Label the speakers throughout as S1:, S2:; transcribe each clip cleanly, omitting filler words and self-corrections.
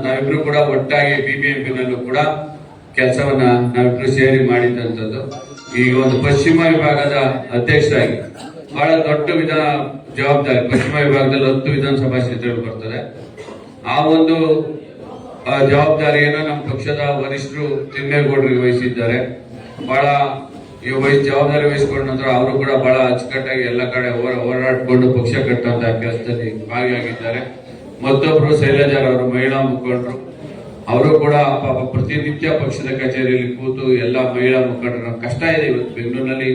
S1: ನಾವಿಬ್ರು ಕೂಡ ಒಟ್ಟಾಗಿ BBMP ನಲ್ಲೂ ಕೂಡ ಕೆಲಸವನ್ನ ನಾವಿಬ್ರು ಸೇರಿ ಮಾಡಿದಂಥದ್ದು. ಈಗ ಒಂದು ಪಶ್ಚಿಮ ವಿಭಾಗದ ಅಧ್ಯಕ್ಷರಾಗಿ ಬಹಳ ದೊಡ್ಡ ಜವಾಬ್ದಾರಿ. ಪಶ್ಚಿಮ ವಿಭಾಗದಲ್ಲಿ 10 ವಿಧಾನಸಭಾ ಕ್ಷೇತ್ರಗಳು ಬರ್ತದೆ. ಆ ಒಂದು ಜವಾಬ್ದಾರಿಯನ್ನು ನಮ್ಮ ಪಕ್ಷದ ವರಿಷ್ಠರು ತಿಮ್ಮೇಗೌಡರಿಗೆ ವಹಿಸಿದ್ದಾರೆ. ಬಹಳ ಜವಾಬ್ದಾರಿ ವಹಿಸಿಕೊಂಡ ನಂತರ ಅವರು ಕೂಡ ಬಹಳ ಅಚ್ಚುಕಟ್ಟಾಗಿ ಎಲ್ಲ ಕಡೆ ಹೋರಾಡಿಕೊಂಡು ಪಕ್ಷ ಕಟ್ಟುವಂತ ಕೆಲಸದಲ್ಲಿ ಭಾಗಿಯಾಗಿದ್ದಾರೆ. ಮತ್ತೊಬ್ರು ಶೈಲಜಾರವರು ಮಹಿಳಾ ಮುಖಂಡರು, ಅವರು ಕೂಡ ಪಾಪ ಪ್ರತಿನಿತ್ಯ ಪಕ್ಷದ ಕಚೇರಿಯಲ್ಲಿ ಕೂತು ಎಲ್ಲ ಮಹಿಳಾ ಮುಖಂಡರ ಕಷ್ಟ ಇದೆ. ಇವತ್ತು ಬೆಂಗಳೂರಿನಲ್ಲಿ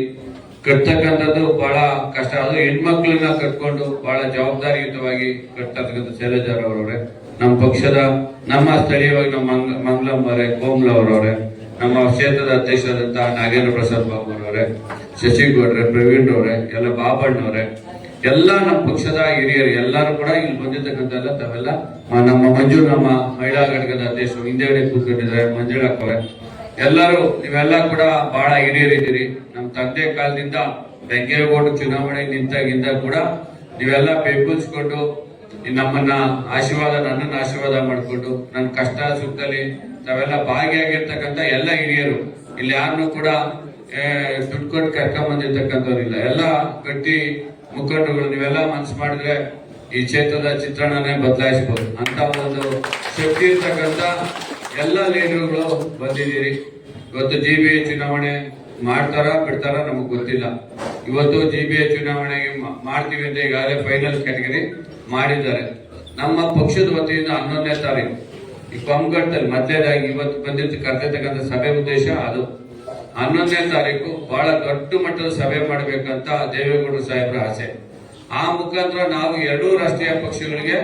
S1: ಕಟ್ತಕ್ಕಂಥದ್ದು ಬಹಳ ಕಷ್ಟ. ಅದು ಹೆಣ್ಮಕ್ಳನ್ನ ಕಟ್ಕೊಂಡು ಬಹಳ ಜವಾಬ್ದಾರಿಯುತವಾಗಿ ಕಟ್ತಕ್ಕಂಥ ಶೈಲಜಾರವರವರೇ, ನಮ್ಮ ಪಕ್ಷದ ನಮ್ಮ ಸ್ಥಳೀಯವಾಗಿ ನಮ್ಮ ಮಂಗಳಂ ಅವರೇ, ಕೋಮಲ ಅವರವರೇ, ನಮ್ಮ ಕ್ಷೇತ್ರದ ಅಧ್ಯಕ್ಷರಾದಂತಹ ನಾಗೇಂದ್ರ ಪ್ರಸಾದ್ ಬಾಬು ಅವರವರೇ, ಶಶಿಗೌಡ್ರೆ, ಪ್ರವೀಣ್ ಅವರೇ, ಎಲ್ಲ ಬಾಬಣ್ಣವರೇ, ಎಲ್ಲ ನಮ್ಮ ಪಕ್ಷದ ಹಿರಿಯರು ಎಲ್ಲರೂ ಕೂಡ ಇಲ್ಲಿ ಬಂದಿರ್ತಕ್ಕಂಥ ತಾವೆಲ್ಲ ನಮ್ಮ ಮಂಜು, ನಮ್ಮ ಮಹಿಳಾ ಘಟಕದ ಅಧ್ಯಕ್ಷರು ಹಿಂದೆಗಡೆ ಕೂತ್ಕೊಂಡಿದ್ದಾರೆ, ಮಂಜುಳಕ್ಕವರೇ, ಎಲ್ಲರೂ ನೀವೆಲ್ಲ ಕೂಡ ಬಹಳ ಹಿರಿಯರಿದ್ದೀರಿ. ನಮ್ಮ ತಂದೆ ಕಾಲದಿಂದ ವೆಂಕೇಗೌಡ ಚುನಾವಣೆ ನಿಂತಾಗಿಂದ ಕೂಡ ನೀವೆಲ್ಲ ಬೆಂಬಲಿಸ್ಕೊಂಡು ನನ್ನನ್ನ ಆಶೀರ್ವಾದ ಮಾಡಿಕೊಂಡು ನನ್ನ ಕಷ್ಟ ಸುಖದಲ್ಲಿ ತಾವೆಲ್ಲ ಭಾಗಿಯಾಗಿರ್ತಕ್ಕಂಥ ಎಲ್ಲ ಹಿರಿಯರು, ಇಲ್ಲಿ ಯಾರನ್ನೂ ಕೂಡ ದುಡ್ಡು ಕೊಟ್ಟು ಕರ್ಕೊಂಡ್ ಬಂದಿರ್ತಕ್ಕಂಥವ್ರಿಲ್ಲ. ಎಲ್ಲ ಗಟ್ಟಿ ಮುಖಂಡರುಗಳು, ನೀವೆಲ್ಲ ಮನಸ್ಸು ಮಾಡಿದ್ರೆ ಈ ಕ್ಷೇತ್ರದ ಚಿತ್ರಣನೇ ಬದಲಾಯಿಸಬಹುದು ಅಂತ ಒಂದು ಶಕ್ತಿ ಇರ್ತಕ್ಕಂಥ ಎಲ್ಲ ಲೀಡರ್ಗಳು ಬಂದಿದ್ದೀರಿ. ಇವತ್ತು GBA ಚುನಾವಣೆ ಮಾಡ್ತಾರ ಬಿಡ್ತಾರ ನಮಗ್ ಗೊತ್ತಿಲ್ಲ. ಇವತ್ತು GBA ಚುನಾವಣೆಗೆ ಮಾಡ್ತೀವಿ ಅಂತ ಈಗಾಗಲೇ ಫೈನಲ್ ಕ್ಯಾಟಗರಿ ಮಾಡಿದ್ದಾರೆ. ನಮ್ಮ ಪಕ್ಷದ ವತಿಯಿಂದ 11ನೇ ತಾರೀಕು ಈ ಕೊಂಗಟ್ಟಲ್ಲಿ ಮೊದಲೇದಾಗಿ ಇವತ್ತು ಕರೆದಿರ್ತಕ್ಕಂಥ ಸಭೆ ಉದ್ದೇಶ ಅದು. 11ನೇ ತಾರೀಕು ಬಹಳ ದೊಡ್ಡ ಮಟ್ಟದ ಸಭೆ ಮಾಡಬೇಕಂತ ದೇವೇಗೌಡರು ಸಾಹೇಬ್ರ ಆಸೆ. ಆ ಮುಖಾಂತರ ನಾವು 2 ರಾಷ್ಟ್ರೀಯ ಪಕ್ಷಗಳಿಗೆ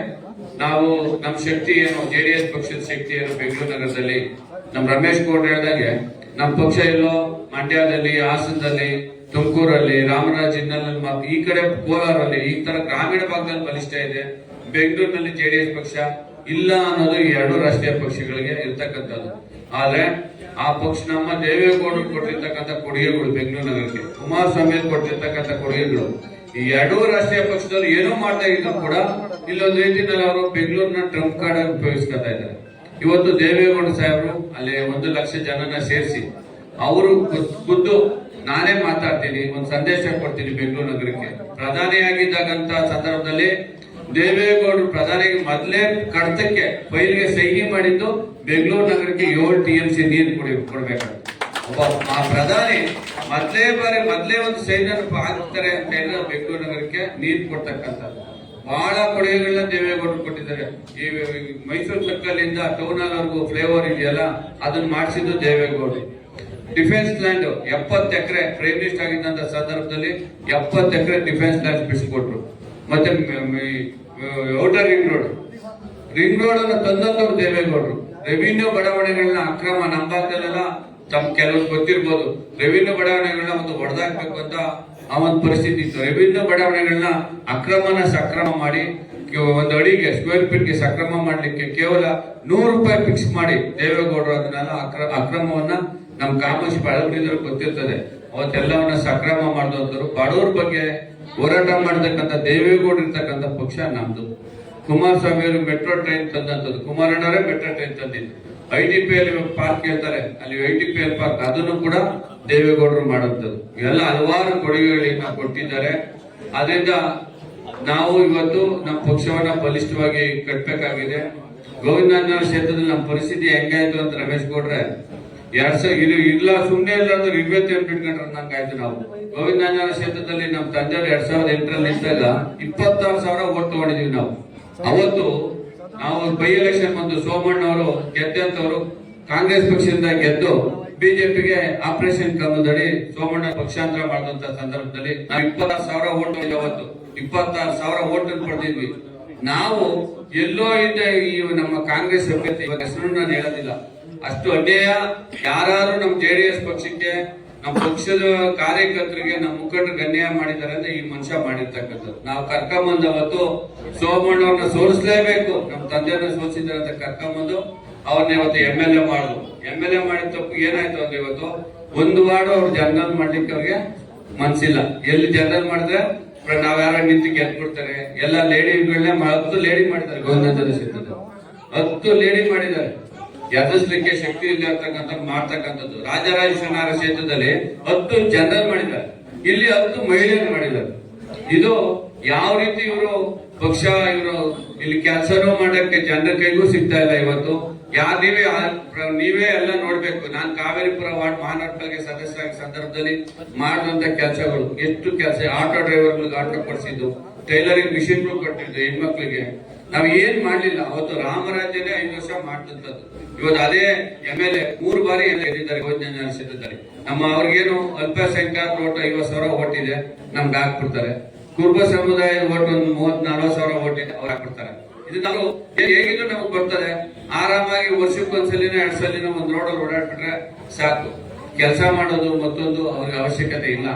S1: ನಾವು ನಮ್ಮ ಶಕ್ತಿ ಏನು, JDS ಪಕ್ಷದ ಶಕ್ತಿ ಏನು, ಬೆಂಗಳೂರು ನಗರದಲ್ಲಿ ನಮ್ಮ ರಮೇಶ್ ಗೌಡ್ರು ಹೇಳಿದಾಗೆ ನಮ್ಮ ಪಕ್ಷ ಎಲ್ಲೋ ಮಂಡ್ಯದಲ್ಲಿ, ಹಾಸನದಲ್ಲಿ, ತುಮಕೂರಲ್ಲಿ, ರಾಮರಾಜನಗರದಲ್ಲಿ, ಈ ಕಡೆ ಕೋಲಾರಲ್ಲಿ ಈ ತರ ಗ್ರಾಮೀಣ ಭಾಗದಲ್ಲಿ ಬಲಿಷ್ಠ ಇದೆ. ಬೆಂಗಳೂರಿನಲ್ಲಿ JDS ಪಕ್ಷ ಇಲ್ಲ ಅನ್ನೋದು ಈ 2 ರಾಷ್ಟ್ರೀಯ ಪಕ್ಷಗಳಿಗೆ ಇರ್ತಕ್ಕಂಥದ್ದು. ಆದ್ರೆ ಆ ಪಕ್ಷ ನಮ್ಮ ದೇವೇಗೌಡರು ಕೊಟ್ಟಿರ್ತಕ್ಕಂಥ ಕೊಡುಗೆಗಳು, ಬೆಂಗಳೂರು ನಗರಕ್ಕೆ ಕುಮಾರಸ್ವಾಮಿ ಕೊಟ್ಟಿರ್ತಕ್ಕಂಥ ಕೊಡುಗೆಗಳು, ಈ 2 ರಾಷ್ಟ್ರೀಯ ಪಕ್ಷದಲ್ಲಿ ಏನೋ ಮಾಡ್ತಾ ಇದ್ರು ಕೂಡ ಇಲ್ಲೊಂದು ರೀತಿಯಲ್ಲಿ ಅವರು ಬೆಂಗಳೂರಿನ ಟ್ರಂಪ್ ಕಾರ್ಡ್ ಆಗಿ ಉಪಯೋಗಿಸ್ಕೊತಾ ಇದ್ದಾರೆ. ಇವತ್ತು ದೇವೇಗೌಡ ಸಾಹೇಬರು ಅಲ್ಲಿ 1 ಲಕ್ಷ ಜನನ ಸೇರಿಸಿ ಅವರು ಖುದ್ದು ನಾನೇ ಮಾತಾಡ್ತೀನಿ, ಒಂದು ಸಂದೇಶ ಕೊಡ್ತೀನಿ ಬೆಂಗಳೂರು ನಗರಕ್ಕೆ. ಪ್ರಧಾನಿಯಾಗಿದ್ದಾಗಂತ ಸಂದರ್ಭದಲ್ಲಿ ದೇವೇಗೌಡರು ಪ್ರಧಾನಿಗೆ ಮೊದಲೇ ಕಡತಕ್ಕೆ ಫೈಲ್ಗೆ ಸಹಿ ಮಾಡಿದ್ದು ಬೆಂಗಳೂರು ನಗರಕ್ಕೆ 7 TMC ನೀರು ಕೊಡ್ಬೇಕಂತ. ಒಬ್ಬ ಆ ಪ್ರಧಾನಿ ಮೊದಲೇ ಒಂದು ಸೈನ್ಯ ಹಾಕ್ತಾರೆ ಅಂತ ಹೇಳಿದ್ರೆ ಬೆಂಗಳೂರು ನಗರಕ್ಕೆ ನೀರು ಕೊಡ್ತಕ್ಕಂಥದ್ದು ಬಹಳ ಕೊಡುಗೆಗಳನ್ನ ದೇವೇಗೌಡರು ಕೊಟ್ಟಿದ್ದಾರೆ. ಈ ಮೈಸೂರು ಸರ್ಕಲ್ ಇಂದ ಟೌನ್ ಹಾಲ್ ವರೆಗೂ ಫ್ಲೈಓವರ್ ಇದೆಯಲ್ಲ, ಅದನ್ನ ಮಾಡಿಸಿದ್ದು ದೇವೇಗೌಡರು. ಡಿಫೆನ್ಸ್ ಲ್ಯಾಂಡ್ 70 ಎಕರೆ ಪ್ರೈಮ್ ಮಿನಿಸ್ಟರ್ ಆಗಿದ್ದಂತ ಸಂದರ್ಭದಲ್ಲಿ 70 ಎಕರೆ ಡಿಫೆನ್ಸ್ ಲ್ಯಾಂಡ್ ಬಿಡಿಸ್ಕೊಟ್ರು. ಮತ್ತೆ ಔಟರ್ ರಿಂಗ್ ರೋಡ್ ಅನ್ನು ತಂದಂತವ್ರು ದೇವೇಗೌಡರು. ರೆವಿನ್ಯೂ ಬಡಾವಣೆಗಳನ್ನ ಅಕ್ರಮ, ನಮ್ಮ ಭಾಗದಲ್ಲೆಲ್ಲ ತಮ್ಮ ಕೆಲವರು ಗೊತ್ತಿರ್ಬೋದು, ರೆವಿನ್ಯೂ ಬಡಾವಣೆಗಳನ್ನ ಒಂದು ಹೊಡೆದಾಕ್ಬೇಕು ಅಂತ ಆ ಒಂದು ಪರಿಸ್ಥಿತಿ ಇತ್ತು. ರೆವಿನ್ಯೂ ಬಡಾವಣೆಗಳನ್ನ ಅಕ್ರಮನ ಸಕ್ರಮ ಮಾಡಿ ಒಂದು ಅಡಿಗೆ ಸ್ಕ್ವೇರ್ ಫೀಟ್ಗೆ ಸಕ್ರಮ ಮಾಡ್ಲಿಕ್ಕೆ ಕೇವಲ 100 ರೂಪಾಯಿ ಫಿಕ್ಸ್ ಮಾಡಿ ದೇವೇಗೌಡರು ಅದನ್ನೆಲ್ಲ ಅಕ್ರಮವನ್ನ ನಮ್ಮ ಕಾಮರ್ಸ್ ಬಳಗಡಿದ್ರು ಗೊತ್ತಿರ್ತದೆ. ಅವತ್ತೆಲ್ಲವನ್ನ ಸಕ್ರಮ ಮಾಡಿದಂತರು. ಬಡವರ ಬಗ್ಗೆ ಹೋರಾಟ ಮಾಡತಕ್ಕಂಥ ದೇವೇಗೌಡರು ಇರ್ತಕ್ಕಂಥ ಪಕ್ಷ ನಮ್ದು. ಕುಮಾರಸ್ವಾಮಿ ಅವರು ಮೆಟ್ರೋ ಟ್ರೈನ್ ತಂದಂತದ್ದು, ಕುಮಾರಣ್ಣವರೇ ಮೆಟ್ರೋ ಟ್ರೈನ್ ತಂದಿದ್ದು. IDPL ಪಾರ್ಕ್ ಹೇಳ್ತಾರೆ, ಅಲ್ಲಿ IDPL ಪಾರ್ಕ್ ಅದನ್ನು ಕೂಡ ದೇವೇಗೌಡರು ಮಾಡುವಂಥದ್ದು. ಇವೆಲ್ಲ ಹಲವಾರು ಕೊಡುಗೆಗಳನ್ನ ಕೊಟ್ಟಿದ್ದಾರೆ. ಅದರಿಂದ ನಾವು ಇವತ್ತು ನಮ್ಮ ಪಕ್ಷವನ್ನ ಬಲಿಷ್ಠವಾಗಿ ಕಟ್ಟಬೇಕಾಗಿದೆ. ಗೋವಿಂದರಾಜನಗರ ಕ್ಷೇತ್ರದಲ್ಲಿ ನಮ್ಮ ಪರಿಸ್ಥಿತಿ ಹೆಂಗಾಯ್ತು ಅಂತ ರಮೇಶ್ ಗೌಡ್ರೆ, 2000 ಇಲ್ಲ ಸುಮ್ಮನೆ ಇಲ್ಲ ಅಂದ್ರೆ ಇರ್ಬೇಕು ಬಿಟ್ಕೊಂಡ್ರೆ ಅನ್ನಂಗಾಯ್ತು. ನಾವು ಗೋವಿಂದರಾಜನಗರ ಕ್ಷೇತ್ರದಲ್ಲಿ ನಮ್ಮ ತಂದೆಯವರು 2008ರಲ್ಲಿ ಇದ್ದಾಗ 26,000 ಓಟ್ ತಗೊಂಡಿದೀವಿ ನಾವು. ಅವತ್ತು ನಾವು ಬೈ ಎಲೆಕ್ಷನ್ ಬಂದು ಸೋಮಣ್ಣ ಅವರು ಗೆದ್ದಂತವರು ಕಾಂಗ್ರೆಸ್ ಪಕ್ಷದಿಂದ ಗೆದ್ದು ಬಿಜೆಪಿಗೆ ಆಪರೇಷನ್ ಕಮಲದಡಿ ಸೋಮಣ್ಣ ಪಕ್ಷಾಂತರ ಮಾಡಿದಂತ ಸಂದರ್ಭದಲ್ಲಿ ನಾವು 26,000 ಓಟ್ ಅವತ್ತು 26,000 ಓಟ್ ಪಡೆದಿದ್ವಿ. ನಾವು ಎಲ್ಲೋ ಇದ್ದ ಈ ನಮ್ಮ ಕಾಂಗ್ರೆಸ್ ಅಭ್ಯರ್ಥಿ ಹೆಸರು ನಾನು ಹೇಳೋದಿಲ್ಲ, ಅಷ್ಟು ಅನ್ಯಾಯ ಯಾರು ನಮ್ಮ JDS ಪಕ್ಷಕ್ಕೆ, ನಮ್ಮ ಪಕ್ಷದ ಕಾರ್ಯಕರ್ತರಿಗೆ, ನಮ್ಮ ಮುಖಂಡರಿಗೆ ಅನ್ಯಾಯ ಮಾಡಿದ್ದಾರೆ ಅಂದ್ರೆ ಈ ಮನುಷ್ಯ ಮಾಡಿರ್ತಕ್ಕಂಥದ್ದು. ನಾವು ಕರ್ಕೊಂಬಂದು ಅವತ್ತು ಸೋಮಣ್ಣವ್ರನ್ನ ಸೋಲಿಸಲೇಬೇಕು, ನಮ್ಮ ತಂದೆಯನ್ನ ಸೋಲಿಸಿದ್ದಾರೆ ಅಂತ ಕರ್ಕೊಂಬಂದು ಅವ್ರನ್ನ ಇವತ್ತು MLA ಮಾಡುದು. MLA ಮಾಡಿದ ತಪ್ಪು ಏನಾಯ್ತು ಅಂದ್ರೆ ಇವತ್ತು 1 ವಾರ್ಡ್ ಅವ್ರು ಜನರಲ್ ಮಾಡ್ಲಿಕ್ಕೆ ಅವ್ರಿಗೆ ಮನ್ಸಿಲ್ಲ. ಎಲ್ಲಿ ಜನರಲ್ ಮಾಡಿದ್ರೆ ನಾವ್ ಯಾರ ನಿಂತು ಗೆದ್ಬಿಡ್ತಾರೆ. ಎಲ್ಲ ಲೇಡಿಗಳನ್ನೇ 10 ಲೇಡಿ ಮಾಡಿದ್ದಾರೆ ಗೋವಿಂದರಾಜನಗರ ಕ್ಷೇತ್ರದಲ್ಲಿ. 10 ಲೇಡಿ ಮಾಡಿದ್ದಾರೆ. ಎದುರಿಸಲಿಕ್ಕೆ ಶಕ್ತಿ ಇಲ್ಲ ಅಂತಕ್ಕಂಥ ಮಾಡ್ತಕ್ಕಂಥದ್ದು. ರಾಜರಾಜೇಶ್ವರ ಕ್ಷೇತ್ರದಲ್ಲಿ 10 ಜನರಲ್ ಮಾಡಿದ್ದಾರೆ, ಇಲ್ಲಿ 10 ಮಹಿಳೆಯರು ಮಾಡಿದ್ದಾರೆ. ಇದು ಯಾವ ರೀತಿ ಇವರು ಪಕ್ಷ ಇವರು ಇಲ್ಲಿ ಕೆಲಸನೂ ಮಾಡಕ್ಕೆ ಜನರ ಕೈಗೂ ಸಿಗ್ತಾ ಇಲ್ಲ. ಇವತ್ತು ನೀವೇ ಎಲ್ಲ ನೋಡ್ಬೇಕು. ನಾನು ಕಾವೇರಿಪುರ ವಾರ್ಡ್ ಮಹಾನಗರಪಾಲಿಕೆ ಸದಸ್ಯರಾಗಿ ಸಂದರ್ಭದಲ್ಲಿ ಮಾಡಿದಂತ ಕೆಲಸಗಳು ಎಷ್ಟು ಕೆಲಸ, ಆಟೋ ಡ್ರೈವರ್ಗಳಿಗೆ ಆಟೋ ಕೊಡಿಸಿದ್ದು, ಟೈಲರಿಂಗ್ ಮಿಷಿನ್ಗಳು ಕೊಟ್ಟಿದ್ದು ಹೆಣ್ಮಕ್ಳಿಗೆ. ನಾವ್ ಏನ್ ಮಾಡ್ಲಿಲ್ಲ ಅವತ್ತು. ರಾಮರಾಜ್ಯನೇ 5 ವರ್ಷ ಮಾಡ್ತಂತದ್ದು. ಇವತ್ತು ಅದೇ MLA 3 ಬಾರಿ ಗೆದ್ದಿದ್ದಾರೆ ಯೋಜನೆ ಕ್ಷೇತ್ರದಲ್ಲಿ. ಅವ್ರಿಗೇನು ಅಲ್ಪಸಂಖ್ಯಾತ ಓಟ್ 50,000 ಓಟ್ ಇದೆ, ನಮ್ಗೆ ಹಾಕ್ಬಿಡ್ತಾರೆ. ಕುರುಬ ಸಮುದಾಯದ ಓಟ್ ಒಂದು 30,000-40,000 ಓಟ್ ಇದೆ, ಅವ್ರು ಹಾಕ್ಬಿಡ್ತಾರೆ. ಇದು ನಾವು ಹೇಗಿದ್ರು ನಮಗ್ ಬರ್ತದೆ. ಆರಾಮಾಗಿ ವರ್ಷಕ್ಕೊಂದ್ಸಲಿನ 2 ಸಲಿನ ಒಂದ್ ರೋಡಲ್ಲಿ ಓಡಾಡ್ಬಿಟ್ರೆ ಸಾಕು. ಕೆಲಸ ಮಾಡೋದು ಮತ್ತೊಂದು ಅವ್ರಿಗೆ ಅವಶ್ಯಕತೆ ಇಲ್ಲ.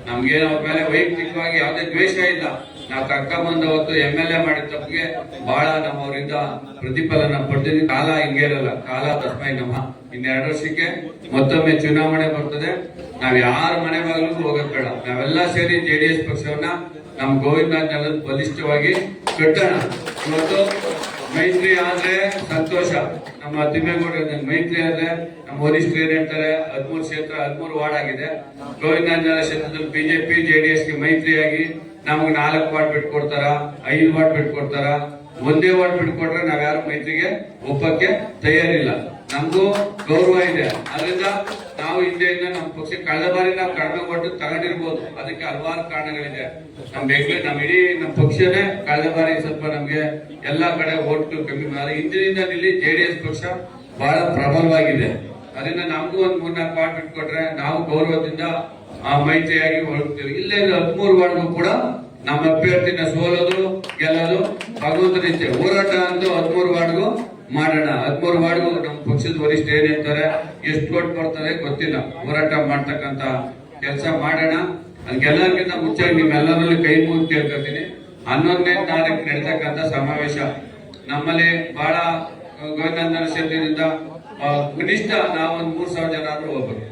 S1: ನಮ್ಗೆ ಅವ್ರ ಮೇಲೆ ವೈಯಕ್ತಿಕವಾಗಿ ಯಾವುದೇ ದ್ವೇಷ ಇಲ್ಲ. ನಾವು ಕರ್ಕೊಂಬಂದ ಅವತ್ತು MLA ಮಾಡಿದ ತಪ್ಪಿಗೆ ಬಹಳ ನಮ್ಮವರಿಂದ ಪ್ರತಿಫಲನ ಪಡೆದಿದ್ದ. ಕಾಲ ಹಿಂಗೆ ಇರಲ್ಲ, ಕಾಲ ತಸ್ಮೈ ನಮ್ಮ. 2 ವರ್ಷಕ್ಕೆ ಮತ್ತೊಮ್ಮೆ ಚುನಾವಣೆ ಬರ್ತದೆ. ನಾವ್ ಯಾರ ಮನೆ ಬಾಗಿಲಿಗೂ ಹೋಗೋದ್ ಬೇಡ. ನಾವೆಲ್ಲ ಸೇರಿ JDS ಪಕ್ಷವನ್ನ ನಮ್ ಗೋವಿಂದ ಬಲಿಷ್ಠವಾಗಿ ಕಟ್ಟೋಣ. ಇವತ್ತು ಮೈತ್ರಿ ಆದ್ರೆ ಸಂತೋಷ. ನಮ್ಮ ತಿಮ್ಮೇಗೌಡ ಮೈತ್ರಿ ಆದ್ರೆ ನಮ್ಮ ವರಿಷ್ಠರು ಏನ್ ಹೇಳ್ತಾರೆ, 13 ಕ್ಷೇತ್ರ 13 ವಾರ್ಡ್ ಆಗಿದೆ. ಗೋವಿಂದ ಕ್ಷೇತ್ರದಲ್ಲಿ BJP JDS ಗೆ ಮೈತ್ರಿಯಾಗಿ ನಮ್ಗೆ 4 ವಾರ್ಡ್ ಬಿಟ್ಕೊಡ್ತಾರ, 5 ವಾರ್ಡ್ ಬಿಟ್ಕೊಡ್ತಾರ. 1 ವಾರ್ಡ್ ಬಿಟ್ಕೊಟ್ರೆ ನಾವ್ಯಾರು ಮೈತ್ರಿಗೆ ಒಪ್ಪಕ್ಕೆ ತಯಾರಿಲ್ಲ. ನಮಗೂ ಗೌರವ ಇದೆ. ಅದರಿಂದ ನಾವು ಹಿಂದೆಯಿಂದ ನಮ್ಮ ಪಕ್ಷ ಕಳೆದ ಬಾರಿ ನಾವು ಕಡಿಮೆ ಒಟ್ಟು ತಗೊಂಡಿರ್ಬೋದು. ಅದಕ್ಕೆ ಹಲವಾರು ಕಾರಣಗಳಿದೆ. ನಮ್ಮ ಇಡೀ ನಮ್ಮ ಪಕ್ಷನೇ ಕಳೆದ ಬಾರಿ ಸ್ವಲ್ಪ ನಮ್ಗೆ ಎಲ್ಲಾ ಕಡೆ ಓಟು ಕಮ್ಮಿ ಮಾಡಿ. ಹಿಂದಿನಿಂದ ಇಲ್ಲಿ JDS ಪಕ್ಷ ಬಹಳ ಪ್ರಬಲವಾಗಿದೆ. ಅದರಿಂದ ನಮಗೂ ಒಂದು 3-4 ವಾರ್ಡ್ ಬಿಟ್ಕೊಟ್ರೆ ನಾವು ಗೌರವದಿಂದ ಮೈತ್ರಿಯಾಗಿ ಹೋಗ್ತೀವಿ. ಇಲ್ಲೇ 13 ವಾರ್ಡ್ಗೂ ಕೂಡ ನಮ್ಮ ಅಭ್ಯರ್ಥಿನ ಸೋಲೋದು ಗೆಲ್ಲೋದು ಭಗವಂತನ ಇಚ್ಛೆ. ಹೋರಾಟ ಅಂತೂ 13 ವಾರ್ಡ್ಗೂ ಮಾಡೋಣ. 13 ವಾರ್ಡ್ಗೂ ನಮ್ಮ ಪಕ್ಷದ ವರಿಷ್ಠ ಏನ್ ಹೇಳ್ತಾರೆ, ಎಷ್ಟು ಕೊಟ್ಟು ಬರ್ತಾರೆ ಗೊತ್ತಿಲ್ಲ. ಹೋರಾಟ ಮಾಡ್ತಕ್ಕಂತ ಕೆಲಸ ಮಾಡೋಣ. ಅದಕ್ಕೆಲ್ಲರಿಗಿಂತ ಮುಂಚೆ ನಿಮ್ಮೆಲ್ಲರಲ್ಲಿ ಕೈ ಮುಗಿದು ಕೇಳ್ಕೊತೀನಿ. 11ನೇ ತಾರೀಕು ನಡೀತಕ್ಕಂಥ ಸಮಾವೇಶ ನಮ್ಮಲ್ಲಿ ಬಹಳ ಗೋವಿಂದ ಕ್ಷೇತ್ರದಿಂದ ಕನಿಷ್ಠ ನಾವೊಂದು 3,000 ಜನ ಆದ್ರೂ ಹೋಗ್ಬೇಕು.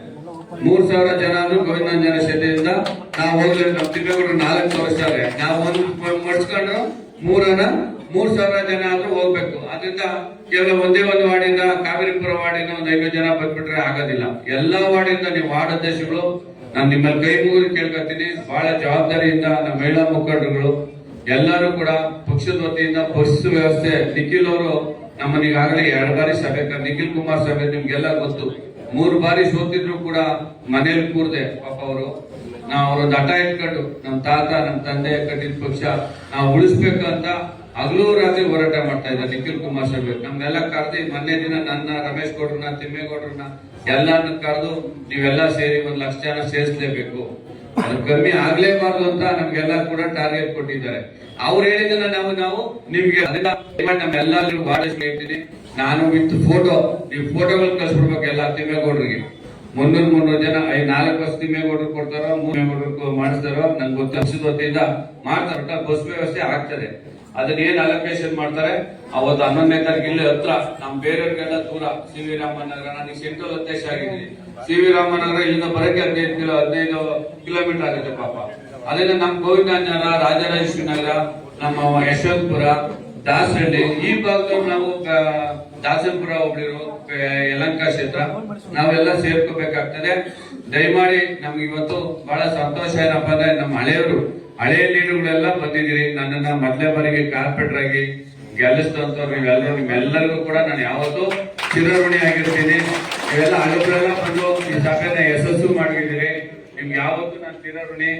S1: 3,000 ಜನ ಆದ್ರೂ ಗೋವಿಂದ ಕ್ಷೇತ್ರದಿಂದ ನಾವು ಹೋಗ್ಲಿ. ನಮ್ಮ ತಿಮ್ಮೇಗೌಡರು 4 ತೋರಿಸ್ತಾರೆ. ನಾವು ಒಂದು ಮಡ್ಸ್ಕೊಂಡ್ರು 3,000 ಜನ ಆದ್ರೂ ಹೋಗ್ಬೇಕು. ಅದರಿಂದ ಕೇವಲ ಒಂದೇ ಒಂದು ವಾರ್ಡಿಂದ, ಕಾವೇರಿಪುರ ವಾರ್ಡಿಂದ ಒಂದು 5 ಜನ ಬಂದ್ಬಿಟ್ರೆ ಆಗೋದಿಲ್ಲ. ಎಲ್ಲಾ ವಾರ್ಡಿಂದ ನೀವು ವಾರ್ಡ್ ಅಧ್ಯಕ್ಷಗಳು ನಾನು ನಿಮ್ಮಲ್ಲಿ ಕೈ ಮುಗಿದು ಕೇಳ್ಕೊತೀನಿ. ಬಹಳ ಜವಾಬ್ದಾರಿಯಿಂದ ನಮ್ಮ ಮಹಿಳಾ ಮುಖಂಡರುಗಳು ಎಲ್ಲರೂ ಕೂಡ ಪಕ್ಷದ ವತಿಯಿಂದ ಬಸ್ ವ್ಯವಸ್ಥೆ. ನಿಖಿಲ್ ಅವರು ನಮ್ಮನ್ನ ಈಗಾಗಲೇ 2 ಬಾರಿ ಸಭೆ, ನಿಖಿಲ್ ಕುಮಾರ್ ಸಭೆ ನಿಮ್ಗೆಲ್ಲ ಗೊತ್ತು. 3 ಬಾರಿ ಸೋತಿದ್ರು ಕೂಡ ಮನೇಲಿ ಕೂರ್ದೆ ಪಾಪ ಅವರು. ನಾವು ಅವರೊಂದು ಹಠ ಇಟ್ಕೊಂಡು ನಮ್ಮ ತಾತ ನಮ್ಮ ತಂದೆ ಕಟ್ಟಿದ ಪಕ್ಷ ನಾವು ಉಳಿಸ್ಬೇಕಂತ ಹಗಲು ರಾತ್ರಿ ಹೋರಾಟ ಮಾಡ್ತಾ ಇದ್ದಾರೆ ನಿಖಿಲ್ ಕುಮಾರ್ ಸಭೆ. ನಮ್ನೆಲ್ಲ ಕರೆದು ಮೊನ್ನೆ ದಿನ ನನ್ನ, ರಮೇಶ್ ಗೌಡ್ರನ್ನ, ತಿಮ್ಮೇಗೌಡ್ರನ್ನ ಎಲ್ಲಾನು ಕರೆದು ನೀವೆಲ್ಲ ಸೇರಿ 1 ಲಕ್ಷ ಜನ ಸೇರಿಸಲೇಬೇಕು, ಅದು ಕಮ್ಮಿ ಆಗ್ಲೇಬಾರ್ದು ಅಂತ ನಮ್ಗೆಲ್ಲ ಕೂಡ ಟಾರ್ಗೆಟ್ ಕೊಟ್ಟಿದ್ದಾರೆ. ಅವ್ರು ಹೇಳಿದನ್ನ ನಾವು ನಿಮ್ಗೆ ನಮ್ಮೆಲ್ಲರಿಗೂ ಬಹಳಷ್ಟು ಹೇಳ್ತೀನಿ. ನಾನು ವಿತ್ ಫೋಟೋ, ನೀವು ಫೋಟೋಗಳು ಕಳ್ಸ್ಬಿಡ್ಬೇಕು ಎಲ್ಲ ತಿಮ್ಮೇಗೌಡರಿಗೆ. 300 ಜನ 4 ವರ್ಷ ತಿಮ್ಮೇಗೌಡರು ಕೊಡ್ತಾರೋ 3 ತಿಮ್ಮೇಗೌಡರು ಮಾಡಿಸ್ತಾರೋ ನಂಗೆ ಗೊತ್ತ. ಪಕ್ಷದ ವತಿಯಿಂದ ಮಾಡ್ತಾರೆ. ಬಸ್ ವ್ಯವಸ್ಥೆ ಆಗ್ತದೆ. ಅದನ್ನ ಏನ್ ಅಲೋಕೇಶನ್ ಮಾಡ್ತಾರೆ ಅವತ್ತು 11ನೇ ತಾರೀಕು ಇಲ್ಲಿ ಹತ್ರ ನಮ್ ಬೇರೆಯವ್ರಿಗೆಲ್ಲ ದೂರ. CV ರಾಮನಗರ, ನಾನು ಸೆಂಟ್ರಲ್ ಅಧ್ಯಕ್ಷ ಆಗಿದ್ದೀನಿ. CV ರಾಮನಗರ ಇಲ್ಲಿಂದ ಬರಕ್ಕೆ 15 ಕಿಲೋಮೀಟರ್ ಆಗುತ್ತೆ ಪಾಪ. ಅದರಿಂದ ನಮ್ ಗೋವಿಂದನಗರ, ರಾಜರಾಜೇಶ್ವರಿ ನಗರ, ನಮ್ಮ ಯಶವಂತಪುರ, ದಾಸರಳ್ಳಿ ಈ ಭಾಗದಲ್ಲಿ ನಾವು ದಾಸನಪುರ ಹೋಬಳಿರು, ಯಲಹಂಕ ಕ್ಷೇತ್ರ ನಾವೆಲ್ಲ ಸೇರ್ಕೋಬೇಕಾಗ್ತದೆ. ದಯಮಾಡಿ ನಮ್ಗೆ ಇವತ್ತು ಬಹಳ ಸಂತೋಷ ಏನಪ್ಪಾ ಅಂದ್ರೆ ನಮ್ಮ ಹಳೆಯ ಲೀಡರ್ಗಳೆಲ್ಲ ಬಂದಿದ್ದೀರಿ. ನನ್ನನ್ನ ಮೊದಲೇ ಬಾರಿಗೆ ಕಾರ್ಪೊರೇಟರ್ ಆಗಿ ಗೆಲ್ಲಿಸಿದಂತವ್ರು ನಿಮ್ಮೆಲ್ಲರಿಗೂ ಕೂಡ ನಾನು ಯಾವತ್ತೂ ಚಿರಋಣಿ ಆಗಿರ್ತೀನಿ. ನೀವೆಲ್ಲ ಹಳೆಬ್ರೆಲ್ಲ ಬಂದು ಈ ಸಭೆನ ಯಶಸ್ಸು ಮಾಡಿದ್ದೀರಿ. ನಿಮ್ಗೆ ಯಾವತ್ತೂ ನಾನು ಚಿರಋಣಿ.